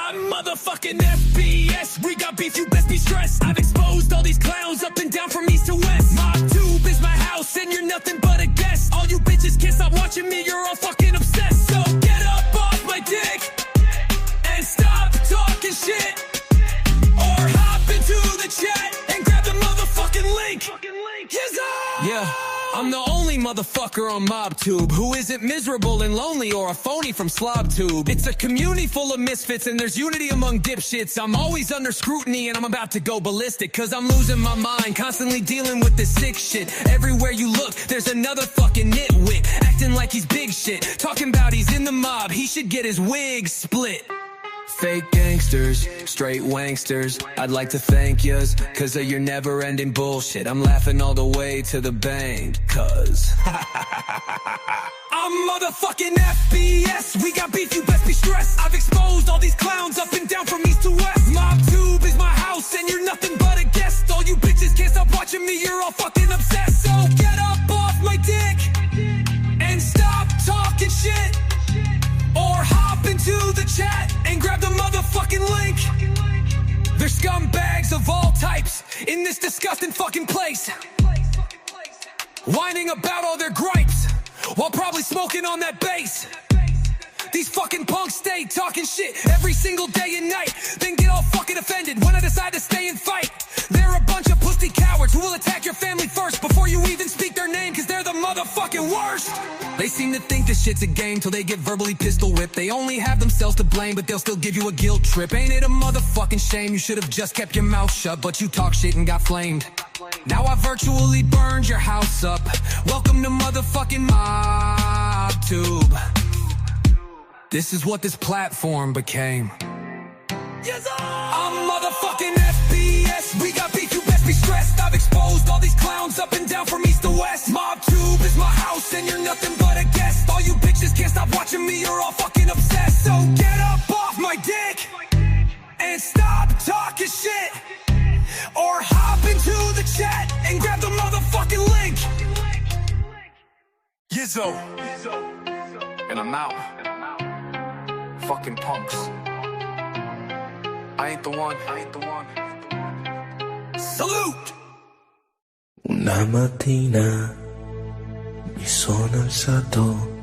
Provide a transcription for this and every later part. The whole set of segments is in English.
I'm motherfucking FBS. We got beef, you best be stressed. I've exposed all these clowns up and down from east to west. Mob tube is my house and you're nothing but a guest. All you bitches can't stop watching me, you're all fucking obsessed. So get up off my dick and stop talking shit, or hop into the chat and grab the motherfucking link. Yeah, I'm the only motherfucker on MobTube who isn't miserable and lonely or a phony from SlobTube. It's a community full of misfits and there's unity among dipshits. I'm always under scrutiny and I'm about to go ballistic, cause I'm losing my mind, constantly dealing with this sick shit. Everywhere you look, there's another fucking nitwit, acting like he's big shit, talking about he's in the mob, he should get his wig split. Fake gangsters, straight wanksters, I'd like to thank yous, cause of your never-ending bullshit. I'm laughing all the way to the bank, cause I'm motherfucking FBS. We got beef, you best be stressed. I've exposed all these clowns up and down from east to west. MobTube is my house and you're nothing but a guest. All you bitches can't stop watching me, you're all fucking obsessed. So get up off my dick and stop talking shit, or hop into the chat and grab the motherfucking link. There's scumbags of all types in this disgusting fucking place, whining about all their gripes while probably smoking on that bass. These fucking punks stay talking shit every single day and night, then get all fucking offended when I decide to stay and fight. They're a bunch of pussy cowards who will attack your family first before you even speak their name, cause they're the motherfucking worst. They seem to think this shit's a game till they get verbally pistol whipped. They only have themselves to blame, but they'll still give you a guilt trip. Ain't it a motherfucking shame? You should have just kept your mouth shut, but you talk shit and got flamed. Now I virtually burned your house up. Welcome to motherfucking MobTube. This is what this platform became. I'm motherfucking FBS. We got beef, you best be stressed. I've exposed all these clowns up and down from east to west. MobTube is my house and you're nothing but a guest. All you bitches can't stop watching me, you're all fucking obsessed. So get up off my dick and stop talking shit, or hop into the chat and grab the motherfucking link. Yizzo, and I'm out. Fucking punks. I ain't the one. Salute! Una mattina mi sono alzato,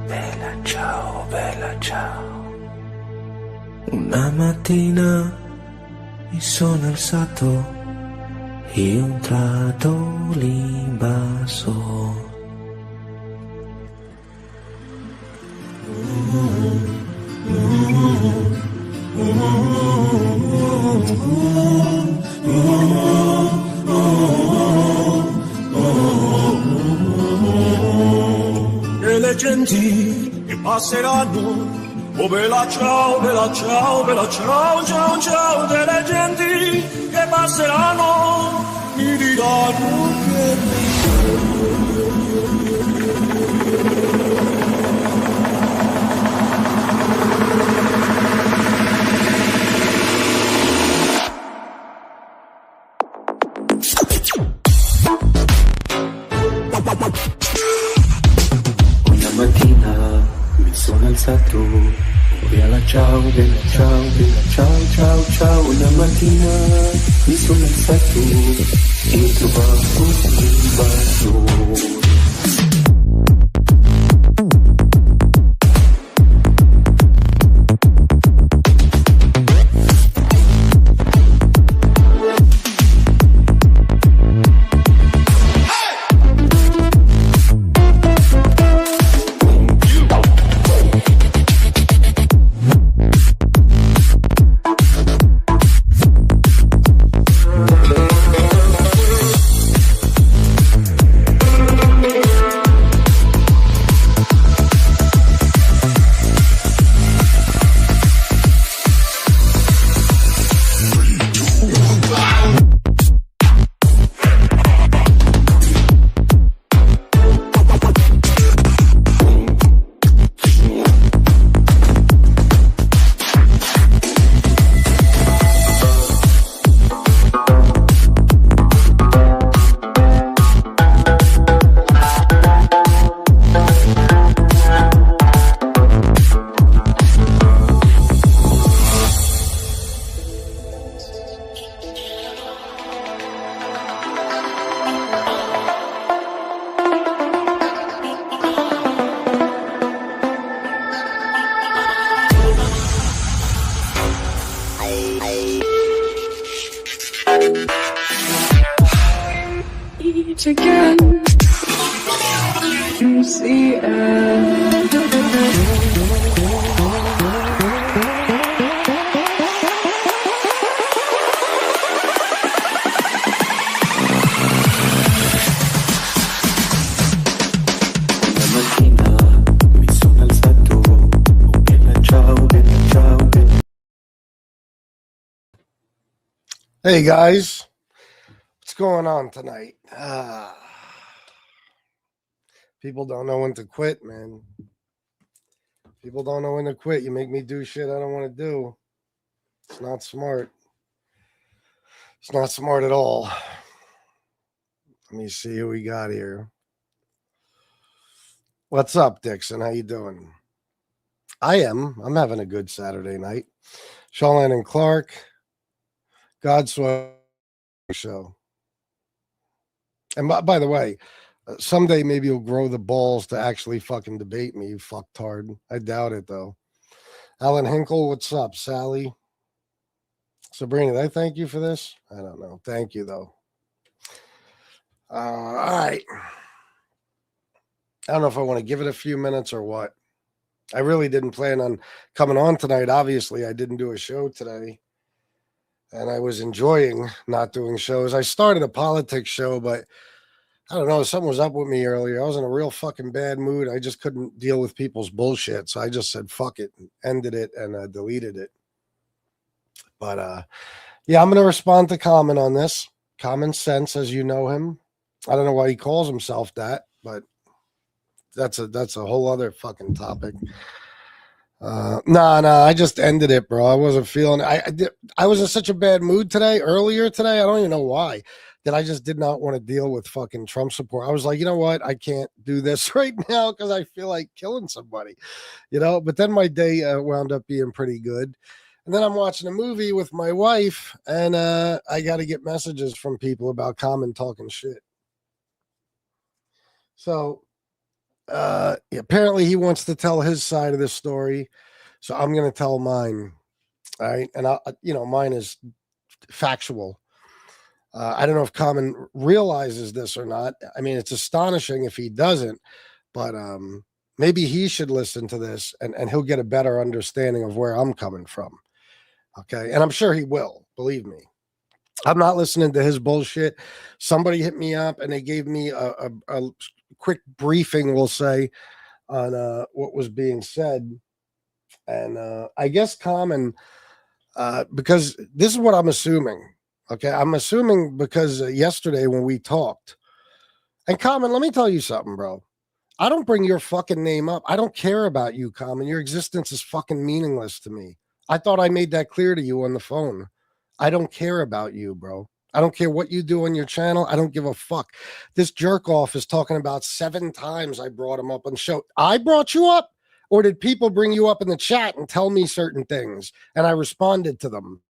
bella ciao, bella ciao. Una mattina mi sono alzato e ho entrato l'invaso. E le genti che passeranno, oh bella ciao, bella ciao, bella ciao, ciao, ciao. Delle genti che passeranno mi diranno che una mattina mi sono alzato, bella ciao, bella ciao, bella ciao, ciao, ciao. Una mattina mi sono alzato e ho trovato l'invaso. meet again. You see Hey guys, what's going on tonight? People don't know when to quit, man. People don't know when to quit. You make me do shit I don't want to do. It's not smart. It's not smart at all. Let me see who we got here. What's up, Dixon? How you doing? I'm having a good Saturday night. Charlene and Clark. Godswell show. And by the way, someday maybe you'll grow the balls to actually fucking debate me, you fucktard. I doubt it, though. Alan Hinkle, what's up? Sally? Sabrina, did I thank you for this? I don't know. Thank you, though. All right. I don't know if I want to give it a few minutes or what. I really didn't plan on coming on tonight. Obviously, I didn't do a show today. And I was enjoying not doing shows. I started a politics show, but I don't know. Something was up with me earlier. I was in a real fucking bad mood. I just couldn't deal with people's bullshit. So I just said, fuck it, and ended it and deleted it. But yeah, I'm going to respond to Common on this. Common Sense, as you know him. I don't know why he calls himself that, but that's a whole other fucking topic. No, I just ended it, bro. I wasn't feeling I was in such a bad mood earlier today. I don't even know why. That I just did not want to deal with fucking Trump support. I was like, you know what? I can't do this right now because I feel like killing somebody, But then my day wound up being pretty good. And then I'm watching a movie with my wife, and I got to get messages from people about Common talking shit. So apparently he wants to tell his side of the story, so I'm going to tell mine. All right. And mine is factual. I don't know if Common realizes this or not. I mean, it's astonishing if he doesn't, but maybe he should listen to this and he'll get a better understanding of where I'm coming from. Okay. And I'm sure he will, believe me. I'm not listening to his bullshit. Somebody hit me up and they gave me a quick briefing, we'll say, on what was being said. And I guess Common, because this is what I'm assuming. Okay, I'm assuming because yesterday when we talked, and Common, let me tell you something, bro. I don't bring your fucking name up. I don't care about you, Common. Your existence is fucking meaningless to me. I thought I made that clear to you on the phone. I don't care about you, bro. I don't care what you do on your channel. I don't give a fuck. This jerk off is talking about 7 times I brought him up on the show. I brought you up, or did people bring you up in the chat and tell me certain things and I responded to them?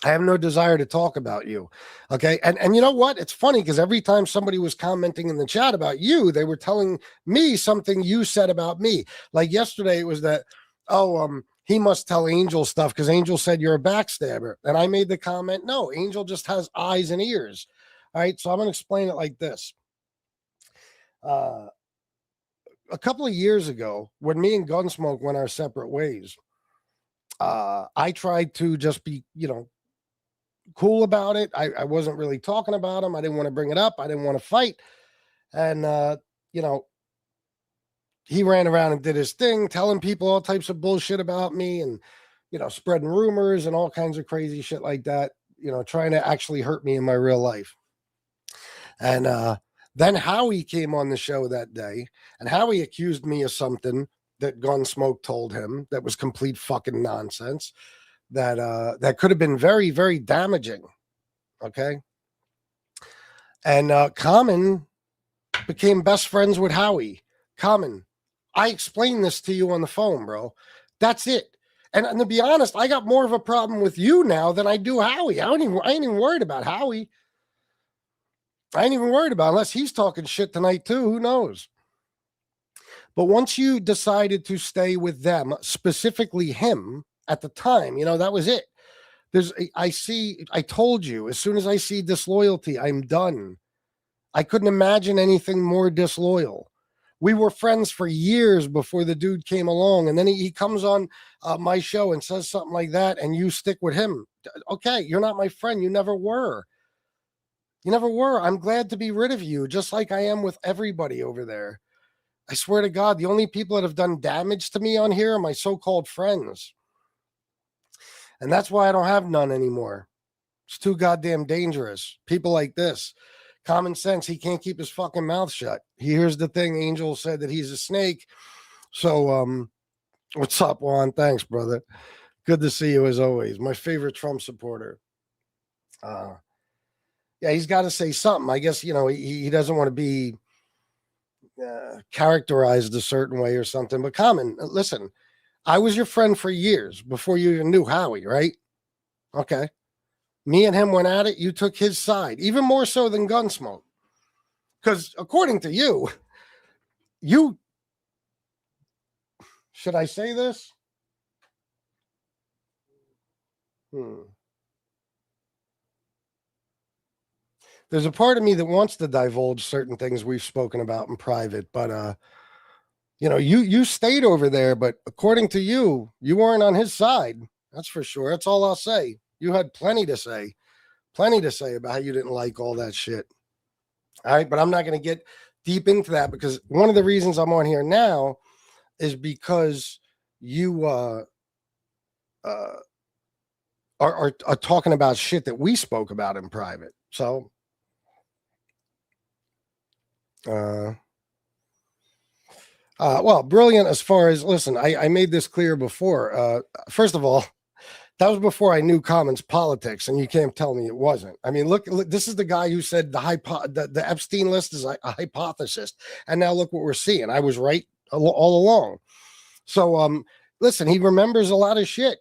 I have no desire to talk about you. Okay. And you know what? It's funny because every time somebody was commenting in the chat about you, they were telling me something you said about me. Like yesterday, it was that, he must tell Angel stuff because Angel said you're a backstabber. And I made the comment, no, Angel just has eyes and ears. All right. So I'm going to explain it like this. A couple of years ago, when me and Gunsmoke went our separate ways, I tried to just be, cool about it. I wasn't really talking about him. I didn't want to bring it up. I didn't want to fight. And, he ran around and did his thing, telling people all types of bullshit about me and, spreading rumors and all kinds of crazy shit like that, trying to actually hurt me in my real life. And then Howie came on the show that day, and Howie accused me of something that Gunsmoke told him that was complete fucking nonsense. That could have been very, very damaging. Okay. And Common became best friends with Howie. Common, I explained this to you on the phone, bro. That's it. And to be honest, I got more of a problem with you now than I do Howie. I ain't even worried about Howie. I ain't even worried about unless he's talking shit tonight too. Who knows? But once you decided to stay with them, specifically him, at the time, that was it. I told you, as soon as I see disloyalty, I'm done. I couldn't imagine anything more disloyal. We were friends for years before the dude came along, and then he comes on my show and says something like that, and you stick with him. Okay, you're not my friend. You never were. You never were. I'm glad to be rid of you, just like I am with everybody over there. I swear to God, the only people that have done damage to me on here are my so-called friends. And that's why I don't have none anymore. It's too goddamn dangerous. People like this. Common sense, he can't keep his fucking mouth shut. Here's the thing, Angel said that he's a snake. So, what's up, Juan? Thanks, brother. Good to see you as always. My favorite Trump supporter. Yeah, he's got to say something. I guess, he doesn't want to be characterized a certain way or something. But Common, listen, I was your friend for years before you even knew Howie, right? Okay. Me and him went at it. You took his side, even more so than Gunsmoke. Because according to you, should I say this? There's a part of me that wants to divulge certain things we've spoken about in private, but you stayed over there, but according to you, you weren't on his side. That's for sure. That's all I'll say. You had plenty to say about how you didn't like all that shit. All right, but I'm not going to get deep into that because one of the reasons I'm on here now is because you are talking about shit that we spoke about in private. So, well, brilliant as far as, listen, I made this clear before. First of all, that was before I knew Common's politics, and you can't tell me it wasn't. I mean, look, this is the guy who said the Epstein list is a hypothesis, and now look what we're seeing. I was right all along. So, listen, he remembers a lot of shit.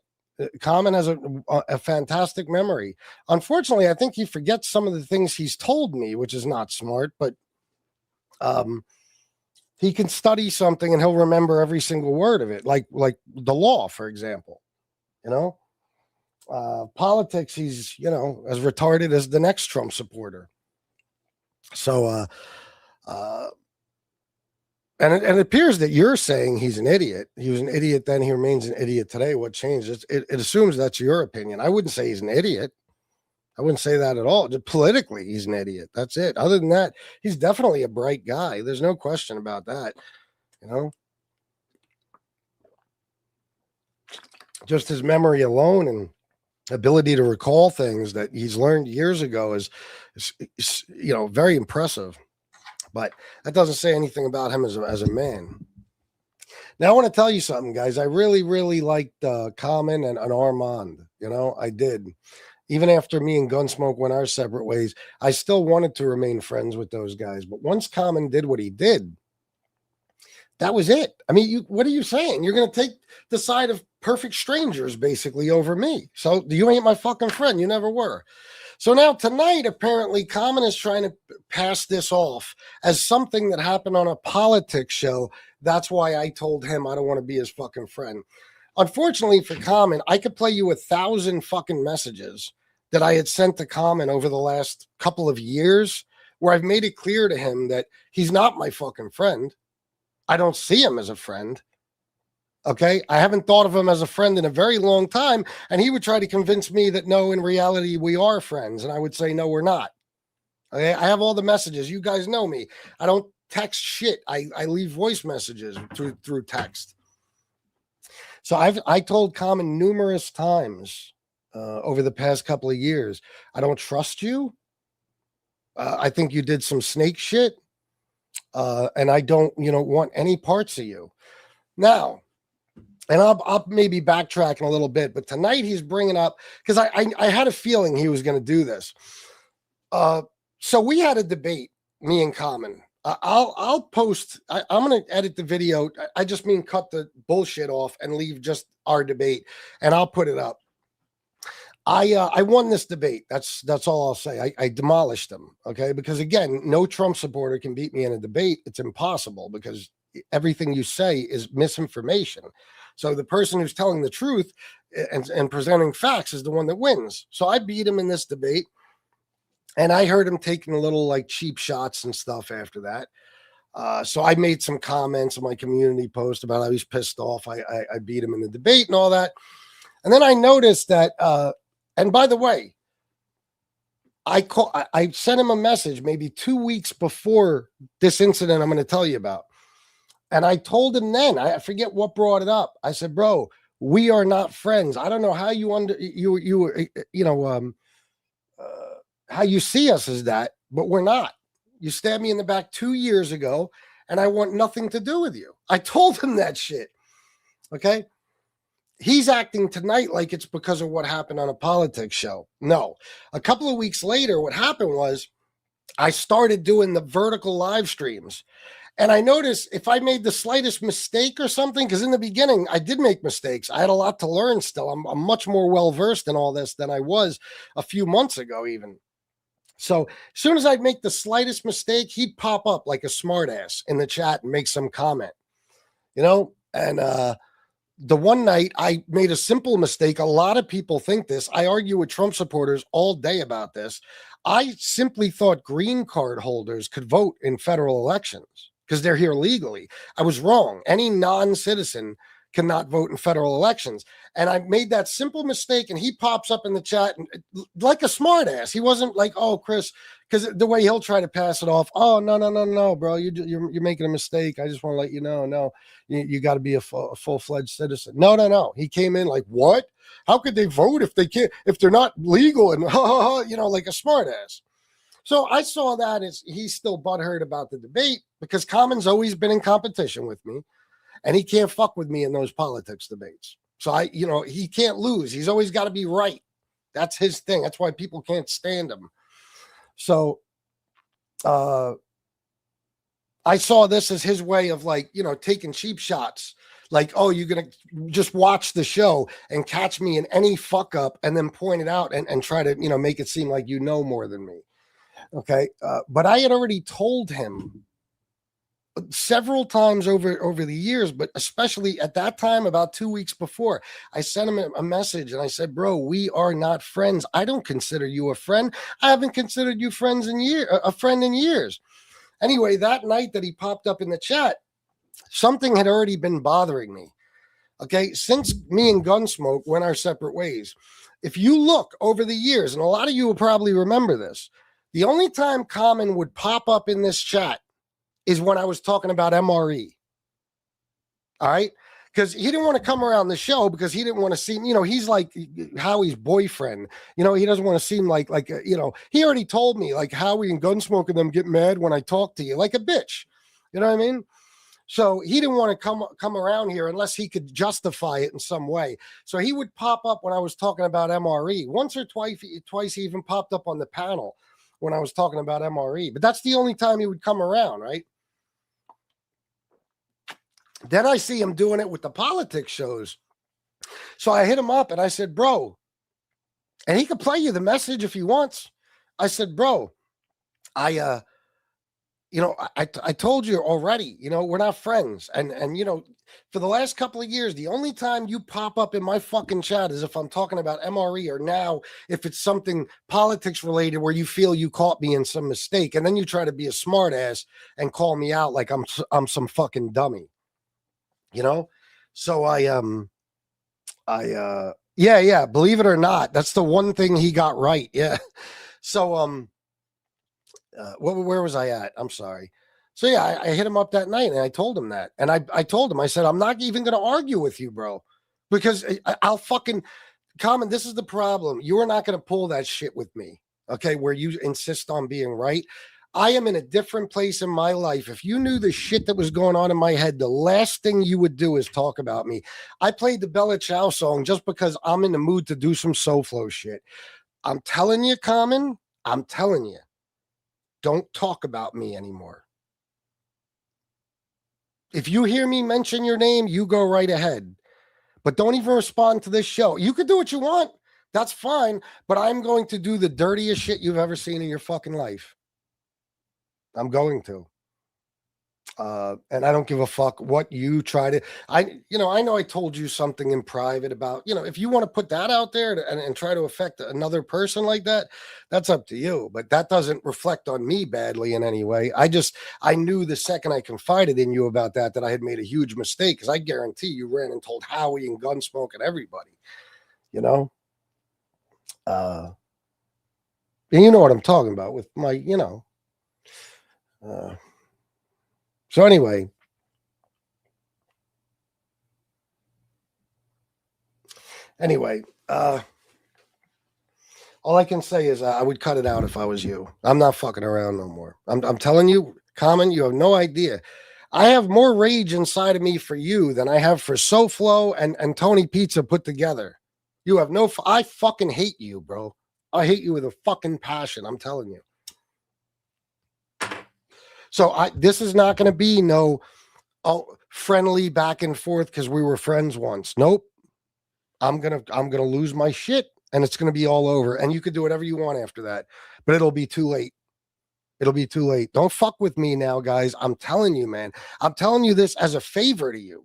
Common has a fantastic memory. Unfortunately, I think he forgets some of the things he's told me, which is not smart, but he can study something and he'll remember every single word of it, like the law, for example. Politics, he's, as retarded as the next Trump supporter. So, and it appears that you're saying he's an idiot. He was an idiot then, he remains an idiot today. What changed? It assumes that's your opinion. I wouldn't say he's an idiot. I wouldn't say that at all. Just politically, he's an idiot. That's it. Other than that, he's definitely a bright guy. There's no question about that. Just his memory alone and ability to recall things that he's learned years ago is very impressive. But that doesn't say anything about him as a man. Now, I want to tell you something, guys. I really, really liked Common and Armand. I did. Even after me and Gunsmoke went our separate ways, I still wanted to remain friends with those guys. But once Common did what he did, that was it. I mean, what are you saying? You're going to take the side of perfect strangers, basically, over me. So you ain't my fucking friend. You never were. So now tonight, apparently, Common is trying to pass this off as something that happened on a politics show. That's why I told him I don't want to be his fucking friend. Unfortunately for Common, I could play you 1,000 fucking messages that I had sent to Common over the last couple of years where I've made it clear to him that he's not my fucking friend. I don't see him as a friend. Okay. I haven't thought of him as a friend in a very long time. And he would try to convince me that no, in reality, we are friends. And I would say, no, we're not. Okay. I have all the messages. You guys know me. I don't text shit. I leave voice messages through text. So I told Common numerous times over the past couple of years, I don't trust you. I think you did some snake shit. And I don't, want any parts of you. Now, and I'll maybe backtracking a little bit, but tonight he's bringing up, because I had a feeling he was going to do this. So we had a debate, me and Common. I'll post. I'm going to edit the video. I just mean cut the bullshit off and leave just our debate, and I'll put it up. I won this debate. That's all I'll say. I demolished him. Okay, because again, no Trump supporter can beat me in a debate. It's impossible because everything you say is misinformation. So the person who's telling the truth and presenting facts is the one that wins. So I beat him in this debate. And I heard him taking a little like cheap shots and stuff after that. So I made some comments on my community post about how he's pissed off. I beat him in the debate and all that. And then I noticed that, and by the way, I sent him a message maybe 2 weeks before this incident I'm going to tell you about. And I told him then, I forget what brought it up. I said, bro, we are not friends. I don't know how how you see us as that, but we're not. You stabbed me in the back 2 years ago, and I want nothing to do with you. I told him that shit. Okay. He's acting tonight like it's because of what happened on a politics show. No. A couple of weeks later, what happened was I started doing the vertical live streams. And I noticed if I made the slightest mistake or something, because in the beginning, I did make mistakes. I had a lot to learn still. I'm much more well-versed in all this than I was a few months ago even. So as soon as I'd make the slightest mistake, he'd pop up like a smartass in the chat and make some comment, you know? And the one night I made a simple mistake. A lot of people think this. I argue with Trump supporters all day about this. I simply thought green card holders could vote in federal elections because they're here legally. I was wrong. Any non-citizen cannot vote in federal elections. And I made that simple mistake, and he pops up in the chat and, like a smartass. He wasn't like, oh, Chris, because the way he'll try to pass it off, oh, no, bro, you're making a mistake. I just want to let you know, no, you got to be a full-fledged citizen. No. He came in like, what? How could they vote if they can't, if they're not legal? And you know, like a smartass. So I saw that as he's still butthurt about the debate because Common's always been in competition with me, and he can't fuck with me in those politics debates. So he can't lose. He's always got to be right. That's his thing. That's why people can't stand him. So I saw this as his way of taking cheap shots. Like, oh, you're going to just watch the show and catch me in any fuck up and then point it out and try to, make it seem like you know more than me. Okay. But I had already told him several times over the years, but especially at that time, about 2 weeks before, I sent him a message and I said, bro, we are not friends. I don't consider you a friend. I haven't considered you a friend in years. Anyway, that night that he popped up in the chat, something had already been bothering me. Okay. Since me and Gunsmoke went our separate ways, if you look over the years, and a lot of you will probably remember this, the only time Common would pop up in this chat is when I was talking about MRE. All right. Because he didn't want to come around the show because he didn't want to seem, he's like Howie's boyfriend. He doesn't want to seem like, he already told me like Howie and Gunsmoke and them get mad when I talk to you like a bitch. You know what I mean? So he didn't want to come around here unless he could justify it in some way. So he would pop up when I was talking about MRE. Once or twice he even popped up on the panel when I was talking about MRE. But that's the only time he would come around, right? Then I see him doing it with the politics shows. So I hit him up and I said, bro, and he could play you the message if he wants. I said, bro, I told you already, we're not friends. And for the last couple of years, the only time you pop up in my fucking chat is if I'm talking about MRE, or now if it's something politics related where you feel you caught me in some mistake. And then you try to be a smart ass and call me out like I'm some fucking dummy. So yeah, believe it or not, that's the one thing he got right. Yeah. So, where was I at? I'm sorry. So yeah, I hit him up that night and I told him that. And I told him, I said, I'm not even going to argue with you, bro, because I'll fucking Common. This is the problem. You are not going to pull that shit with me. Okay. Where you insist on being right. I am in a different place in my life. If you knew the shit that was going on in my head, the last thing you would do is talk about me. I played the Bella Ciao song just because I'm in the mood to do some SoFlo shit. I'm telling you, Common, I'm telling you, don't talk about me anymore. If you hear me mention your name, you go right ahead. But don't even respond to this show. You can do what you want. That's fine. But I'm going to do the dirtiest shit you've ever seen in your fucking life. I'm going to. And I don't give a fuck what you try to. I know I told you something in private about, if you want to put that out there and try to affect another person like that, that's up to you. But that doesn't reflect on me badly in any way. I knew the second I confided in you about that I had made a huge mistake, because I guarantee you ran and told Howie and Gunsmoke and everybody, and you know what I'm talking about with my, so anyway, all I can say is I would cut it out if I was you. I'm not fucking around no more. I'm telling you, Common, you have no idea. I have more rage inside of me for you than I have for SoFlo and Tony Pizza put together. You have I fucking hate you, bro. I hate you with a fucking passion. I'm telling you. So this is not going to be no friendly back and forth because we were friends once. Nope. I'm gonna lose my shit and it's gonna be all over. And you could do whatever you want after that, but it'll be too late. It'll be too late. Don't fuck with me now, guys. I'm telling you, man. I'm telling you this as a favor to you.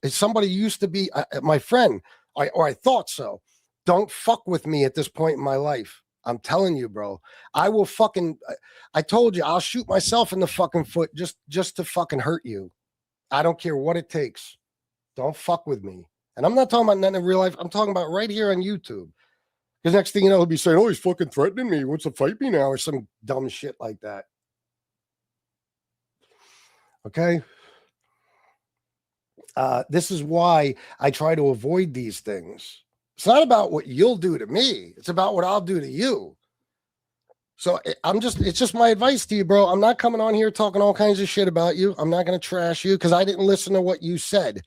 Somebody used to be my friend, or I thought so. Don't fuck with me at this point in my life. I'm telling you, bro. I will fucking. I told you, I'll shoot myself in the fucking foot just to fucking hurt you. I don't care what it takes. Don't fuck with me. And I'm not talking about nothing in real life. I'm talking about right here on YouTube. Because next thing you know, he'll be saying, "Oh, he's fucking threatening me. He wants to fight me now," or some dumb shit like that. Okay. This is why I try to avoid these things. It's not about what you'll do to me. It's about what I'll do to you. So it's just my advice to you, bro. I'm not coming on here talking all kinds of shit about you. I'm not going to trash you because I didn't listen to what you said.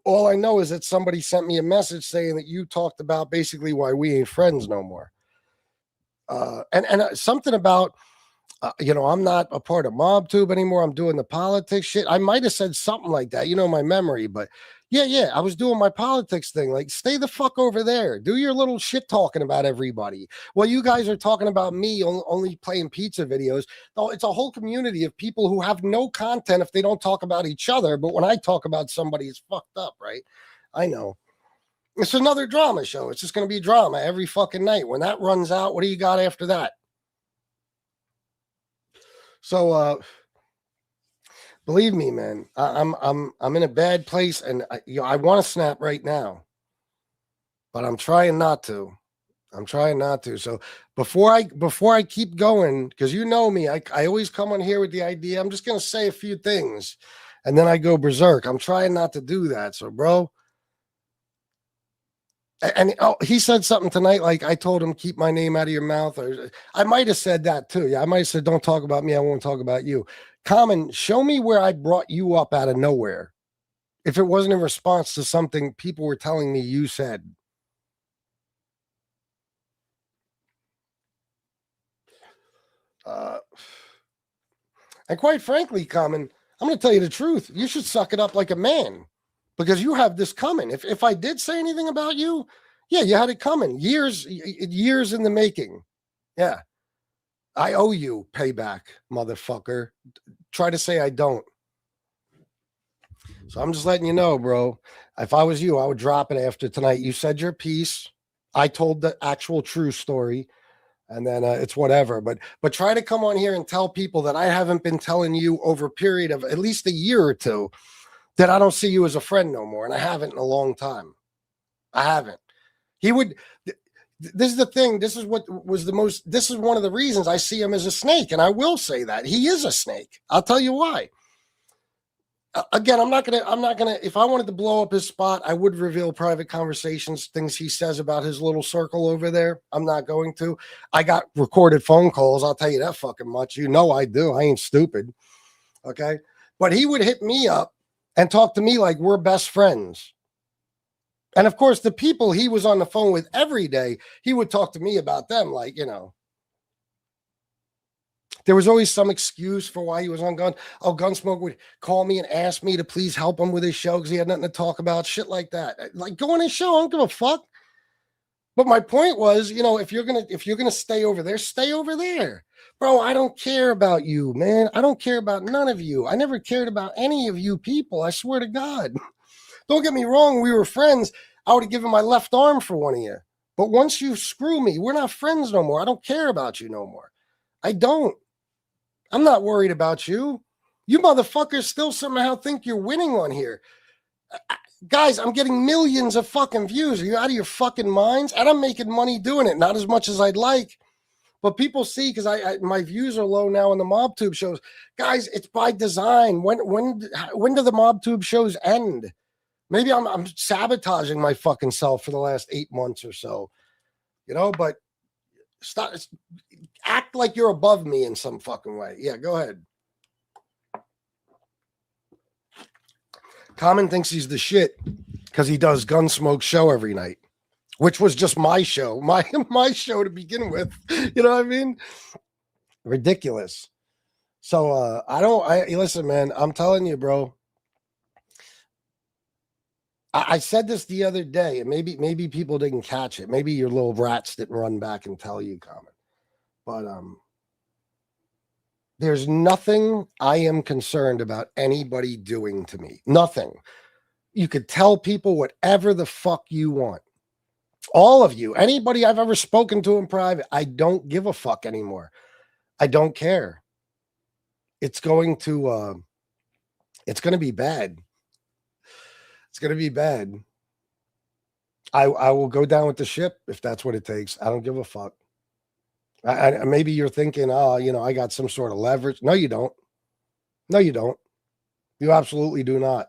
All I know is that somebody sent me a message saying that you talked about basically why we ain't friends no more. And something about, I'm not a part of MobTube anymore. I'm doing the politics shit. I might have said something like that, my memory, but yeah, I was doing my politics thing. Like, stay the fuck over there. Do your little shit talking about everybody. Well, you guys are talking about me only playing pizza videos. No, it's a whole community of people who have no content if they don't talk about each other. But when I talk about somebody, it's fucked up, right? I know. It's another drama show. It's just going to be drama every fucking night. When that runs out, what do you got after that? So, believe me, man, I'm in a bad place, and I want to snap right now, but I'm trying not to. So before I keep going, because you know me, I always come on here with the idea. I'm just gonna say a few things, and then I go berserk. I'm trying not to do that. So, bro. And he said something tonight, like I told him, keep my name out of your mouth. Or I might have said that too. Yeah, I might have said, don't talk about me. I won't talk about you. Common, show me where I brought you up out of nowhere. If it wasn't in response to something people were telling me you said. And quite frankly, Common, I'm going to tell you the truth. You should suck it up like a man. Because you have this coming. If I did say anything about you, yeah, you had it coming. Years in the making. Yeah. I owe you payback, motherfucker. Try to say I don't. So I'm just letting you know, bro. If I was you, I would drop it after tonight. You said your piece. I told the actual true story. And then it's whatever. But try to come on here and tell people that I haven't been telling you over a period of at least a year or two that I don't see you as a friend no more. And I haven't in a long time. I haven't. He would. This is the thing. This is what was the most. This is one of the reasons I see him as a snake. And I will say that he is a snake. I'll tell you why. Again, I'm not gonna. If I wanted to blow up his spot, I would reveal private conversations, things he says about his little circle over there. I'm not going to. I got recorded phone calls. I'll tell you that fucking much. You know I do. I ain't stupid. Okay. But he would hit me up and talk to me like we're best friends. And of course, the people he was on the phone with every day, he would talk to me about them like, there was always some excuse for why he was on Gun. Oh, Gunsmoke would call me and ask me to please help him with his show because he had nothing to talk about, shit like that. Like, go on his show. I don't give a fuck. But my point was, if you're gonna stay over there, stay over there. Bro, I don't care about you, man. I don't care about none of you. I never cared about any of you people. I swear to God. Don't get me wrong. We were friends. I would have given my left arm for one of you. But once you screw me, we're not friends no more. I don't care about you no more. I don't. I'm not worried about you. You motherfuckers still somehow think you're winning on here. Guys, I'm getting millions of fucking views. Are you out of your fucking minds? And I'm making money doing it. Not as much as I'd like. But people see, because my views are low now in the MobTube shows. Guys, it's by design. When do the MobTube shows end? Maybe I'm sabotaging my fucking self for the last 8 months or so. You know, but stop. Act like you're above me in some fucking way. Yeah, go ahead. Common thinks he's the shit because he does Gunsmoke show every night, which was just my show, my show to begin with. You know what I mean? Ridiculous. So listen, man, I'm telling you, bro. I said this the other day, and maybe people didn't catch it. Maybe your little rats didn't run back and tell you, Common. But there's nothing I am concerned about anybody doing to me. Nothing. You could tell people whatever the fuck you want. All of you, anybody I've ever spoken to in private, I don't give a fuck anymore. I don't care. It's going to be bad. It's going to be bad. I will go down with the ship if that's what it takes. I don't give a fuck. Maybe you're thinking, I got some sort of leverage. No, you don't. No, you don't. You absolutely do not.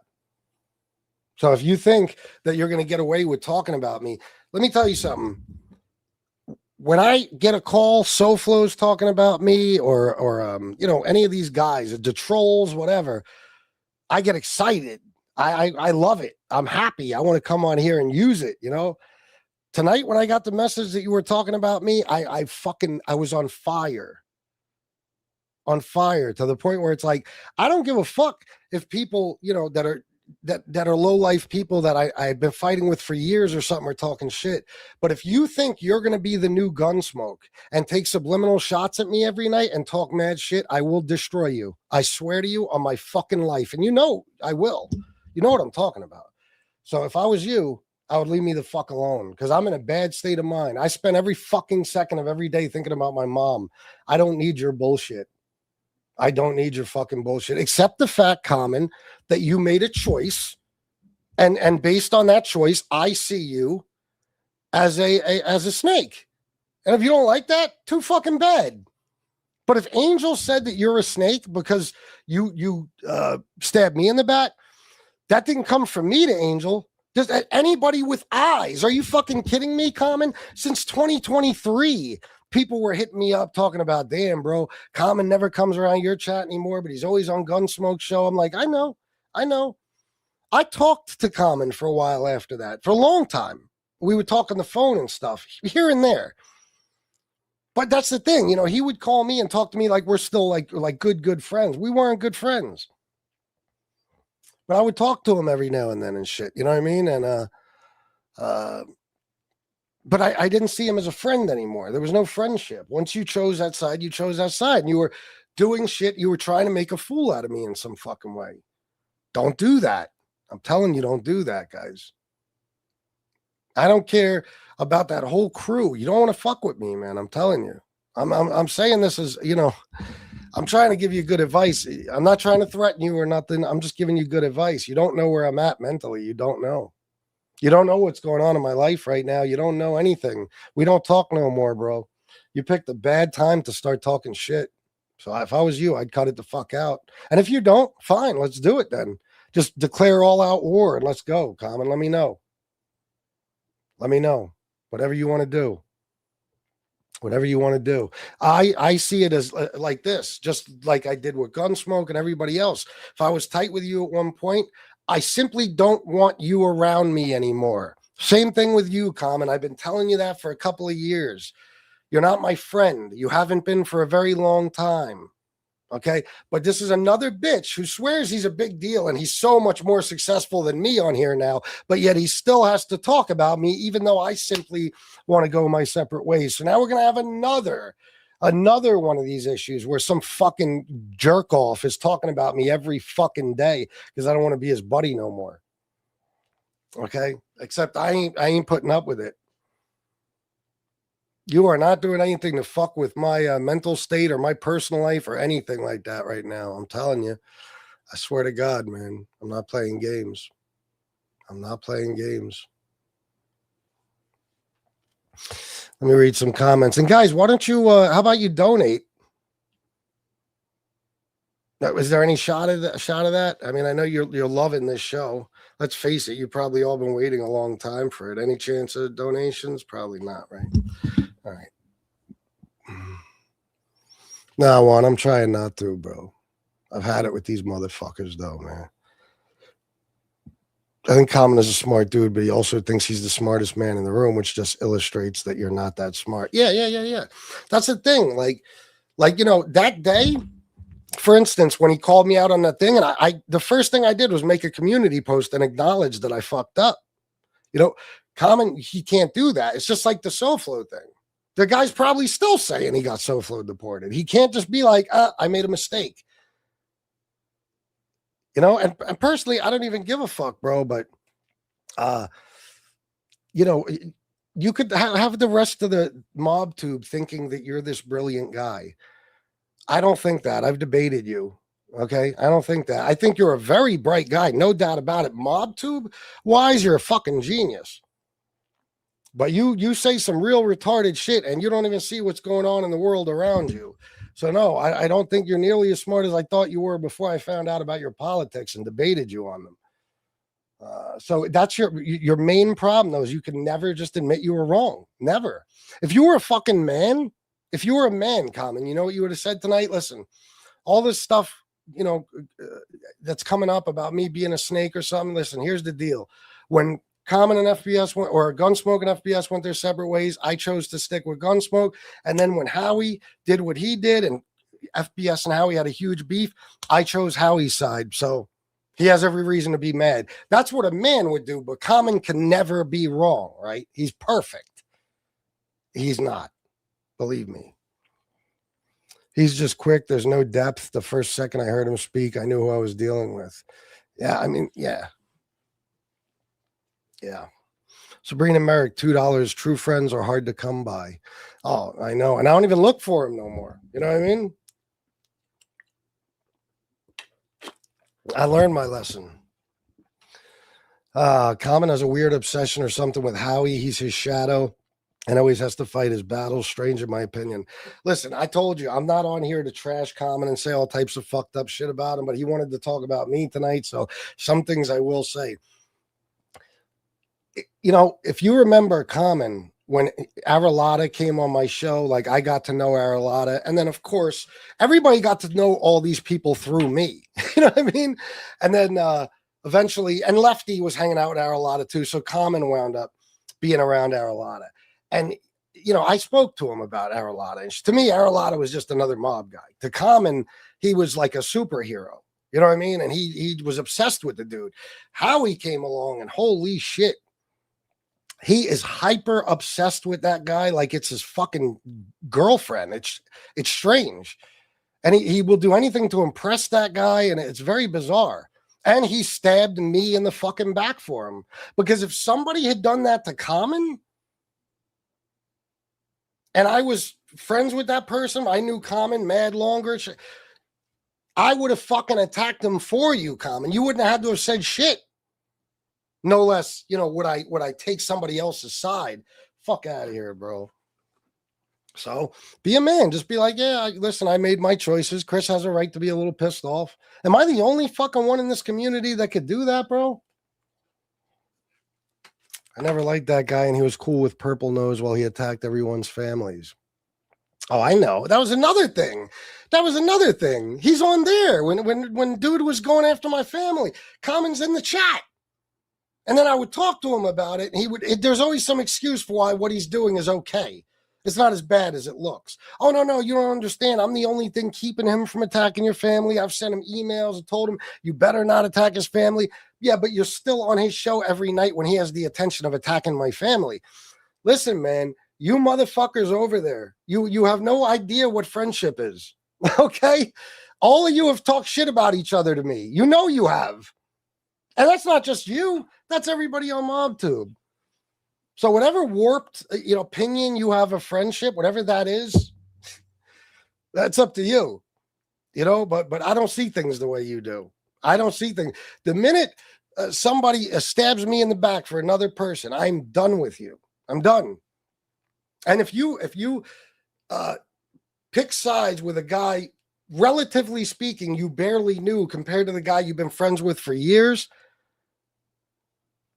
So if you think that you're going to get away with talking about me, let me tell you something. When I get a call, SoFlo's talking about me or any of these guys, the trolls, whatever, I get excited. I love it. I'm happy. I want to come on here and use it, you know. Tonight, when I got the message that you were talking about me, I was on fire. On fire to the point where it's like, I don't give a fuck if people, that are low life people that I've been fighting with for years or something are talking shit. But if you think you're going to be the new Gunsmoke and take subliminal shots at me every night and talk mad shit, I will destroy you. I swear to you on my fucking life. And I will. You know what I'm talking about. So if I was you, I would leave me the fuck alone because I'm in a bad state of mind. I spend every fucking second of every day thinking about my mom. I don't need your bullshit. I don't need your fucking bullshit, except the fact, Common, that you made a choice. And based on that choice, I see you as a snake. And if you don't like that, too fucking bad. But if Angel said that you're a snake because you stabbed me in the back, that didn't come from me to Angel. Does anybody with eyes? Are you fucking kidding me, Common? Since 2023, people were hitting me up talking about, damn, bro, Common never comes around your chat anymore, but he's always on Gunsmoke show. I'm like, I know. I talked to Common for a while after that, for a long time. We would talk on the phone and stuff here and there. But that's the thing, he would call me and talk to me like we're still like good friends. We weren't good friends. But I would talk to him every now and then and shit. You know what I mean? And but I didn't see him as a friend anymore. There was no friendship. Once you chose that side, you chose that side. And you were doing shit. You were trying to make a fool out of me in some fucking way. Don't do that. I'm telling you, don't do that, guys. I don't care about that whole crew. You don't want to fuck with me, man. I'm telling you. I'm saying this as, I'm trying to give you good advice. I'm not trying to threaten you or nothing. I'm just giving you good advice. You don't know where I'm at mentally. You don't know. You don't know what's going on in my life right now. You don't know anything. We don't talk no more, bro. You picked a bad time to start talking shit. So if I was you, I'd cut it the fuck out. And if you don't, fine, let's do it then. Just declare all out war and let's go, Common. Let me know. Let me know. Whatever you want to do. Whatever you want to do. I see it as like this, just like I did with Gunsmoke and everybody else. If I was tight with you at one point, I simply don't want you around me anymore. Same thing with you, Common. I've been telling you that for a couple of years. You're not my friend. You haven't been for a very long time. Okay. But this is another bitch who swears he's a big deal and he's so much more successful than me on here now, but yet he still has to talk about me, even though I simply want to go my separate ways. So now we're going to have Another one of these issues where some fucking jerk off is talking about me every fucking day because I don't want to be his buddy no more. Okay? Except I ain't putting up with it. You are not doing anything to fuck with my mental state or my personal life or anything like that right now. I'm telling you. I swear to God, man. I'm not playing games. I'm not playing games. Let me read some comments. And guys, why don't you, how about you donate? Was there any shot of that? I mean, I know you're loving this show. Let's face it, you've probably all been waiting a long time for it. Any chance of donations? Probably not, right? All right. No, Juan, I'm trying not to, bro. I've had it with these motherfuckers, though, man. I think Common is a smart dude, but he also thinks he's the smartest man in the room, which just illustrates that you're not that smart. Yeah. That's the thing. Like, that day, for instance, when he called me out on that thing, and I the first thing I did was make a community post and acknowledge that I fucked up. Common, he can't do that. It's just like the SoFlo thing. The guy's probably still saying he got SoFlo deported. He can't just be like, I made a mistake. And personally, I don't even give a fuck, bro. But, you could have the rest of the mob tube thinking that you're this brilliant guy. I don't think that. I've debated you. Okay. I don't think that. I think you're a very bright guy. No doubt about it. Mob tube wise, you're a fucking genius. But you say some real retarded shit and you don't even see what's going on in the world around you. So no, I don't think you're nearly as smart as I thought you were before I found out about your politics and debated you on them. So that's your main problem, though, is you can never just admit you were wrong. Never. If you were a fucking man, if you were a man, Common, you know what you would have said tonight? Listen, all this stuff, that's coming up about me being a snake or something. Listen, here's the deal. When Common and FBS went, or Gunsmoke and FBS went their separate ways, I chose to stick with Gunsmoke. And then when Howie did what he did and FBS and Howie had a huge beef, I chose Howie's side. So he has every reason to be mad. That's what a man would do, but Common can never be wrong, right? He's perfect. He's not. Believe me. He's just quick. There's no depth. The first second I heard him speak, I knew who I was dealing with. Yeah, I mean, yeah. Yeah. Sabrina Merrick, $2. True friends are hard to come by. Oh, I know. And I don't even look for him no more. You know what I mean? I learned my lesson. Common has a weird obsession or something with Howie. He's his shadow and always has to fight his battles. Strange, in my opinion. Listen, I told you, I'm not on here to trash Common and say all types of fucked up shit about him, but he wanted to talk about me tonight. So some things I will say. If you remember Common, when Aralata came on my show, like I got to know Aralata. And then, of course, everybody got to know all these people through me. You know what I mean? And then eventually, and Lefty was hanging out with Aralata too. So Common wound up being around Aralata. And, I spoke to him about Aralata. And to me, Aralata was just another mob guy. To Common, he was like a superhero. You know what I mean? And he was obsessed with the dude. Howie came along and holy shit. He is hyper obsessed with that guy like it's his fucking girlfriend. It's strange. And he will do anything to impress that guy, and it's very bizarre. And he stabbed me in the fucking back for him. Because if somebody had done that to Common, and I was friends with that person, I knew Common mad longer, I would have fucking attacked him for you, Common. You wouldn't have had to have said shit. No less, would I take somebody else's side? Fuck out of here, bro. So be a man. Just be like, yeah, listen, I made my choices. Chris has a right to be a little pissed off. Am I the only fucking one in this community that could do that, bro? I never liked that guy, and he was cool with Purple Nose while he attacked everyone's families. Oh, I know. That was another thing. He's on there when dude was going after my family. Common's in the chat. And then I would talk to him about it, and there's always some excuse for why what he's doing is okay. It's not as bad as it looks. Oh, no, you don't understand. I'm the only thing keeping him from attacking your family. I've sent him emails and told him, you better not attack his family. Yeah, but you're still on his show every night when he has the attention of attacking my family. Listen, man, You motherfuckers over there, you have no idea what friendship is. Okay? All of you have talked shit about each other to me. You know you have. And that's not just you. That's everybody on MobTube. So whatever warped, opinion you have of friendship, whatever that is, that's up to you. But I don't see things the way you do. I don't see things. The minute somebody stabs me in the back for another person, I'm done with you. I'm done. And if you pick sides with a guy, relatively speaking, you barely knew compared to the guy you've been friends with for years,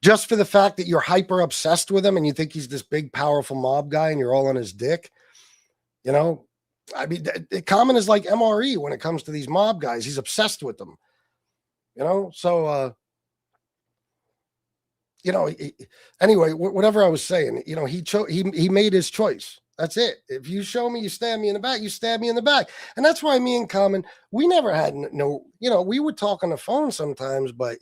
just for the fact that you're hyper obsessed with him and you think he's this big, powerful mob guy and you're all on his dick, I mean, Common is like MRE when it comes to these mob guys. He's obsessed with them, So, anyway, whatever I was saying, he made his choice. That's it. If you show me, you stab me in the back, you stab me in the back. And that's why me and Common, we never had we would talk on the phone sometimes, but,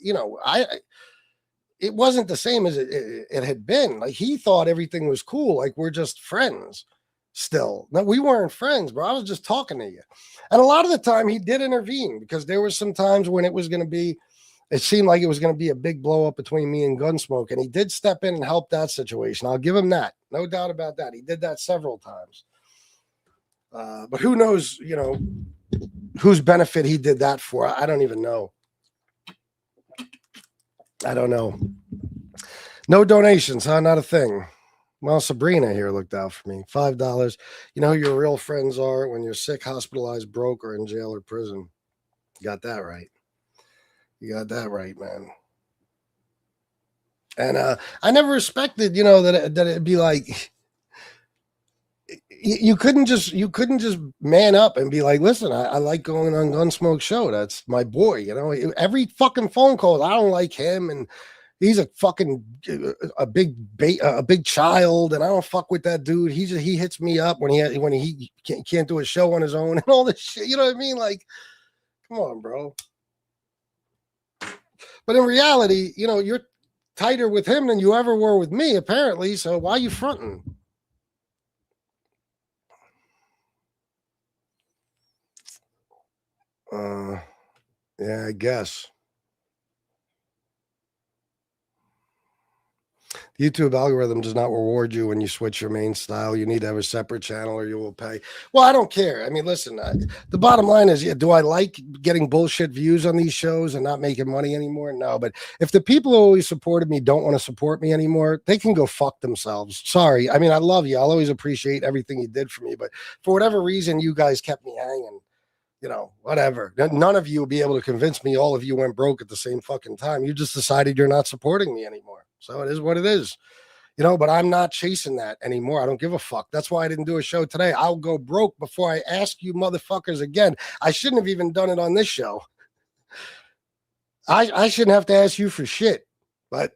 it wasn't the same as it had been. Like, he thought everything was cool. Like, we're just friends still. No, we weren't friends, bro. I was just talking to you. And a lot of the time he did intervene because there were some times when it seemed like it was going to be a big blow up between me and Gunsmoke. And he did step in and help that situation. I'll give him that. No doubt about that. He did that several times. But who knows, whose benefit he did that for. I don't even know. I don't know. No donations, huh? Not a thing. Well, Sabrina here looked out for me. $5. You know who your real friends are when you're sick, hospitalized, broke, or in jail or prison. You got that right. You got that right, man. And I never respected, that it'd be like you couldn't just man up and be like, listen, I like going on Gunsmoke show. That's my boy. Every fucking phone call, I don't like him, and he's a fucking a big child, and I don't fuck with that dude. He hits me up when he can't do a show on his own and all this shit. You know what I mean? Like, come on, bro. But in reality, you're tighter with him than you ever were with me, apparently. So why are you fronting? Yeah, I guess. The YouTube algorithm does not reward you when you switch your main style. You need to have a separate channel or you will pay. Well, I don't care. I mean, listen, the bottom line is, do I like getting bullshit views on these shows and not making money anymore? No, but if the people who always supported me don't want to support me anymore, they can go fuck themselves. Sorry. I mean, I love you. I'll always appreciate everything you did for me, but for whatever reason, you guys kept me hanging. Whatever. None of you will be able to convince me all of you went broke at the same fucking time. You just decided you're not supporting me anymore. So it is what it is. But I'm not chasing that anymore. I don't give a fuck. That's why I didn't do a show today. I'll go broke before I ask you motherfuckers again. I shouldn't have even done it on this show. I shouldn't have to ask you for shit. But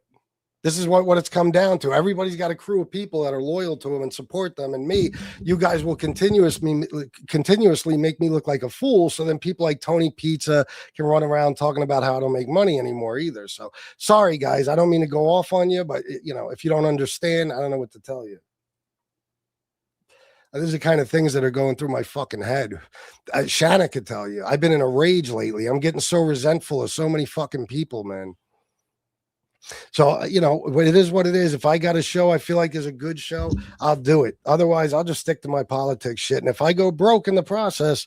this is what it's come down to. Everybody's got a crew of people that are loyal to them and support them. And me, you guys will continuously make me look like a fool. So then people like Tony Pizza can run around talking about how I don't make money anymore either. So sorry, guys. I don't mean to go off on you, but if you don't understand, I don't know what to tell you. These are the kind of things that are going through my fucking head. Shanna could tell you. I've been in a rage lately. I'm getting so resentful of so many fucking people, man. So, it is what it is. If I got a show I feel like is a good show, I'll do it. Otherwise, I'll just stick to my politics shit. And if I go broke in the process,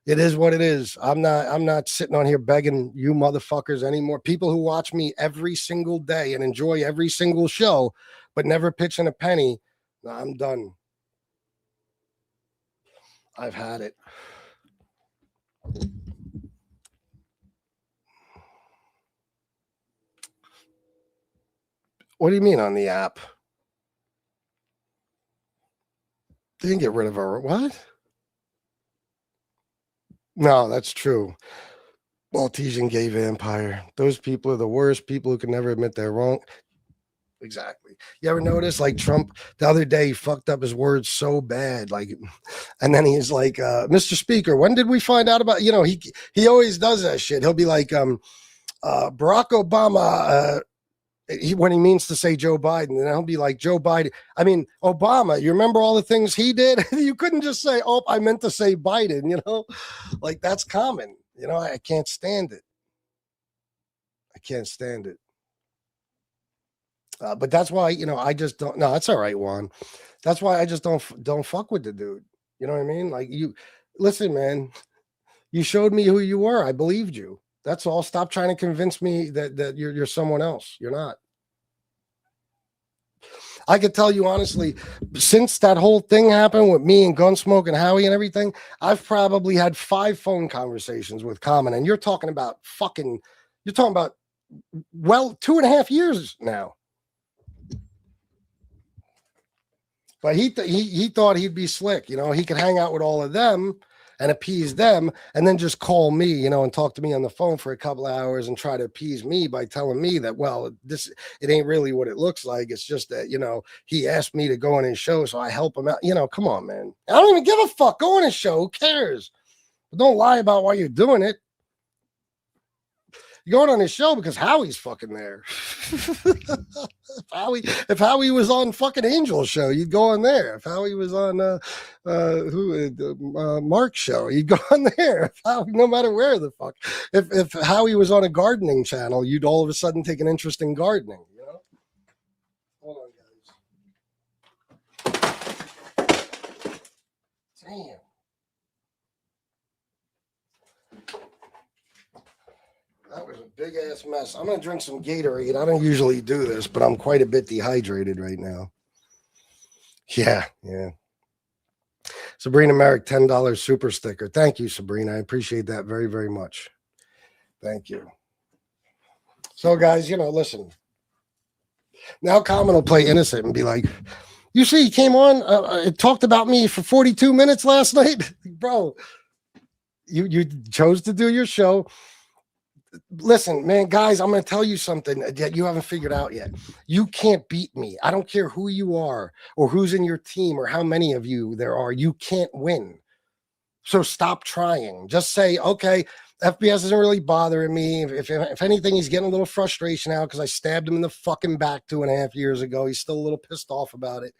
it is what it is. I'm not sitting on here begging you motherfuckers anymore. People who watch me every single day and enjoy every single show, but never pitching a penny. No, I'm done. I've had it. What do you mean on the app? They didn't get rid of our what? No, that's true. Maltesian gay vampire. Those people are the worst people who can never admit they're wrong. Exactly. You ever notice, like, Trump the other day, he fucked up his words so bad, like, and then he's like, Mr. Speaker, when did we find out about, he always does that shit. He'll be like, Barack Obama When he means to say Joe Biden, and I'll be like, Joe Biden. I mean, Obama, you remember all the things he did? You couldn't just say, oh, I meant to say Biden, you know? Like, that's common. You know, I can't stand it. I can't stand it. But that's why, you know, I just don't. No, that's all right, Juan. That's why I just don't fuck with the dude. You know what I mean? Like, you listen, man. You showed me who you were. I believed you. That's all. Stop trying to convince me that you're someone else. You're not. I could tell you honestly, since that whole thing happened with me and Gunsmoke and Howie and everything, I've probably had 5 phone conversations with Common, and you're talking about 2.5 years now. But he thought he'd be slick, you know, he could hang out with all of them and appease them and then just call me, you know, and talk to me on the phone for a couple of hours and try to appease me by telling me that, well, it ain't really what it looks like. It's just that, you know, he asked me to go on his show, so I help him out. You know, come on, man. I don't even give a fuck. Go on his show. Who cares? But don't lie about why you're doing it. You're going on his show because Howie's fucking there. If Howie was on fucking Angel's show, you'd go on there. If Howie was on Mark's show, you'd go on there. No matter where the fuck. If Howie was on a gardening channel, you'd all of a sudden take an interest in gardening. You know. Hold on, guys. Damn. That was a big ass mess. I'm going to drink some Gatorade. I don't usually do this, but I'm quite a bit dehydrated right now. Yeah. Sabrina Merrick, $10 super sticker. Thank you, Sabrina. I appreciate that very, very much. Thank you. So, guys, you know, listen. Now Common will play innocent and be like, you see, he came on, it talked about me for 42 minutes last night. Bro, you chose to do your show. Listen, man, guys, I'm going to tell you something that you haven't figured out yet. You can't beat me. I don't care who you are or who's in your team or how many of you there are. You can't win. So stop trying. Just say, okay, FBS isn't really bothering me. If anything, he's getting a little frustration out because I stabbed him in the fucking back 2.5 years ago. He's still a little pissed off about it.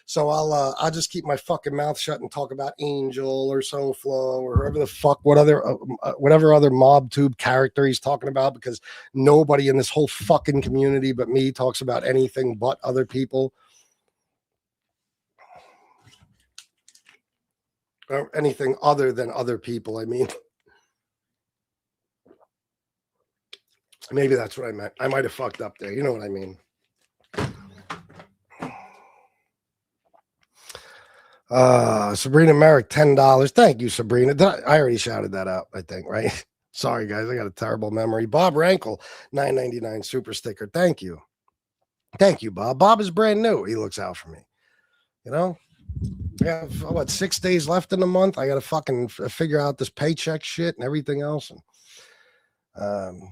So I'll just keep my fucking mouth shut and talk about Angel or SoFlo or whoever the fuck, whatever other mob tube character he's talking about, because nobody in this whole fucking community but me talks about anything but other people. Or anything other than other people, I mean. Maybe that's what I meant. I might have fucked up there. You know what I mean? Sabrina Merrick, $10. Thank you, Sabrina. I already shouted that out, I think, right? Sorry, guys. I got a terrible memory. Bob Rankle, $9.99 super sticker. Thank you. Thank you, Bob. Bob is brand new. He looks out for me. You know? I have, 6 days left in the month? I got to fucking figure out this paycheck shit and everything else. And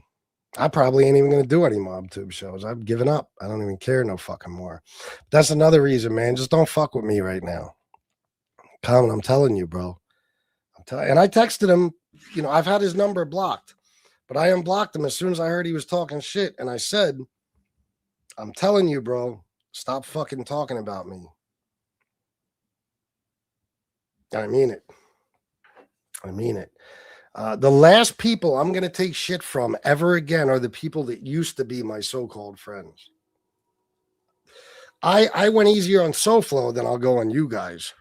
I probably ain't even going to do any mob tube shows. I've given up. I don't even care no fucking more. That's another reason, man. Just don't fuck with me right now. Common, I'm telling you, bro. And I texted him, you know, I've had his number blocked, but I unblocked him as soon as I heard he was talking shit. And I said, I'm telling you, bro, stop fucking talking about me. I mean it. I mean it. The last people I'm going to take shit from ever again are the people that used to be my so-called friends. I went easier on SoFlo than I'll go on you guys.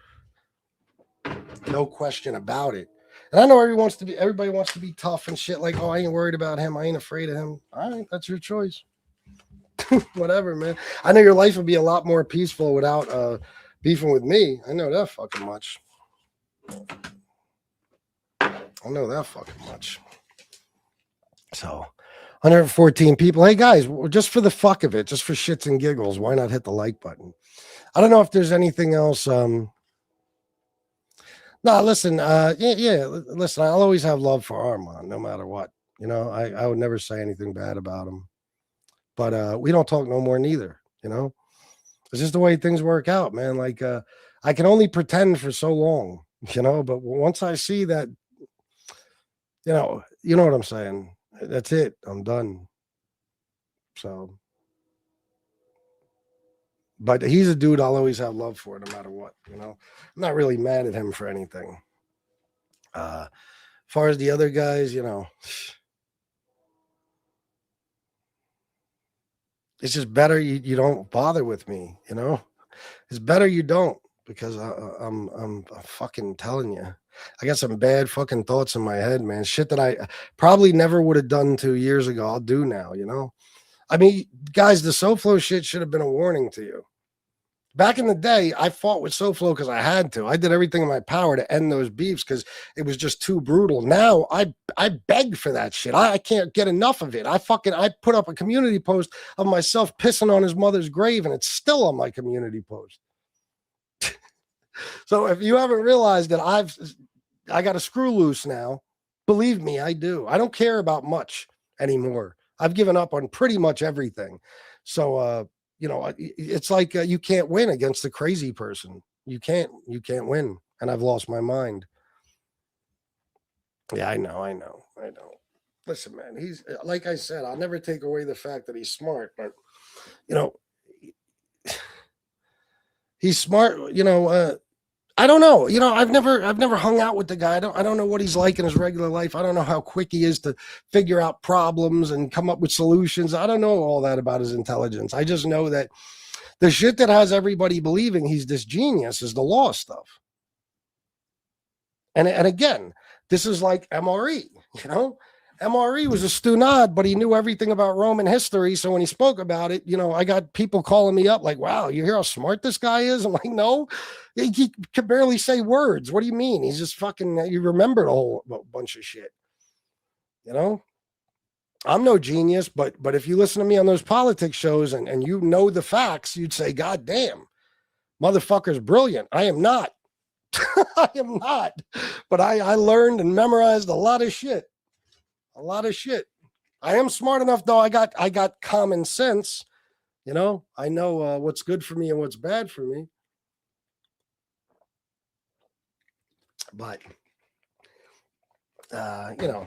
No question about it. And I know everybody wants to be tough and shit, like, oh, I ain't worried about him. I ain't afraid of him. All right, that's your choice. Whatever, man. I know your life would be a lot more peaceful without beefing with me. I know that fucking much. I know that fucking much. So 114 people. Hey, guys, just for the fuck of it, just for shits and giggles, why not hit the like button? I don't know if there's anything else. No, listen, listen, I'll always have love for Armand, no matter what. You know, I would never say anything bad about him. But we don't talk no more neither, you know? It's just the way things work out, man. Like, I can only pretend for so long, you know? But once I see that, you know what I'm saying? That's it. I'm done. So, But he's a dude I'll always have love for, no matter what. You know, I'm not really mad at him for anything. As far as the other guys, you know, it's just better you don't bother with me. You know, it's better you don't, because I'm fucking telling you, I got some bad fucking thoughts in my head, man. Shit that I probably never would have done 2 years ago. I'll do now. You know, I mean, guys, the SoFlo shit should have been a warning to you. Back in the day, I fought with SoFlo because I had to. I did everything in my power to end those beefs because it was just too brutal. Now I beg for that shit. I can't get enough of it. I put up a community post of myself pissing on his mother's grave, and it's still on my community post. So if you haven't realized that I got a screw loose now, believe me, I do. I don't care about much anymore. I've given up on pretty much everything. So, you know, it's like you can't win against the crazy person. You can't win. And I've lost my mind. Yeah, I know. Listen, man, he's, like I said, I'll never take away the fact that he's smart, but, you know, he's smart, you know, I don't know. You know, I've never hung out with the guy. I don't know what he's like in his regular life. I don't know how quick he is to figure out problems and come up with solutions. I don't know all that about his intelligence. I just know that the shit that has everybody believing he's this genius is the law stuff. And again, this is like MRE, you know? MRE was a stunad, but he knew everything about Roman history. So when he spoke about it, you know, I got people calling me up like, wow, you hear how smart this guy is? I'm like, no, he could barely say words. What do you mean? He's just fucking, you remembered a whole bunch of shit. You know, I'm no genius, but if you listen to me on those politics shows and you know the facts, you'd say, God damn, motherfucker's brilliant. I am not. I am not. But I learned and memorized a lot of shit. A lot of shit. I am smart enough, though. I got common sense. You know, I know what's good for me and what's bad for me. But, you know,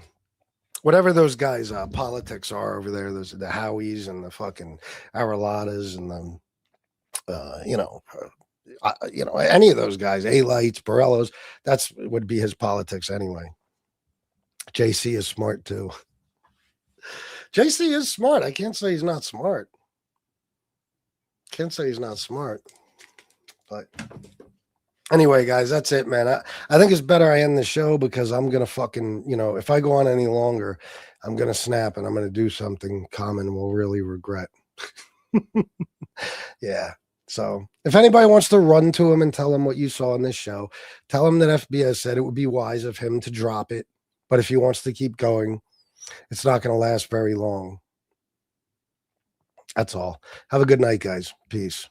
whatever those guys' politics are over there, those the Howies and the fucking Araladas and the, you know, any of those guys, A-Lights, Borellos, that's would be his politics anyway. JC is smart too. JC is smart. I can't say he's not smart. Can't say he's not smart. But anyway, guys, that's it, man. I think it's better I end the show because I'm going to fucking, you know, if I go on any longer, I'm going to snap and I'm going to do something Common will really regret. Yeah. So if anybody wants to run to him and tell him what you saw in this show, tell him that FBS said it would be wise of him to drop it. But if he wants to keep going, it's not going to last very long. That's all. Have a good night, guys. Peace.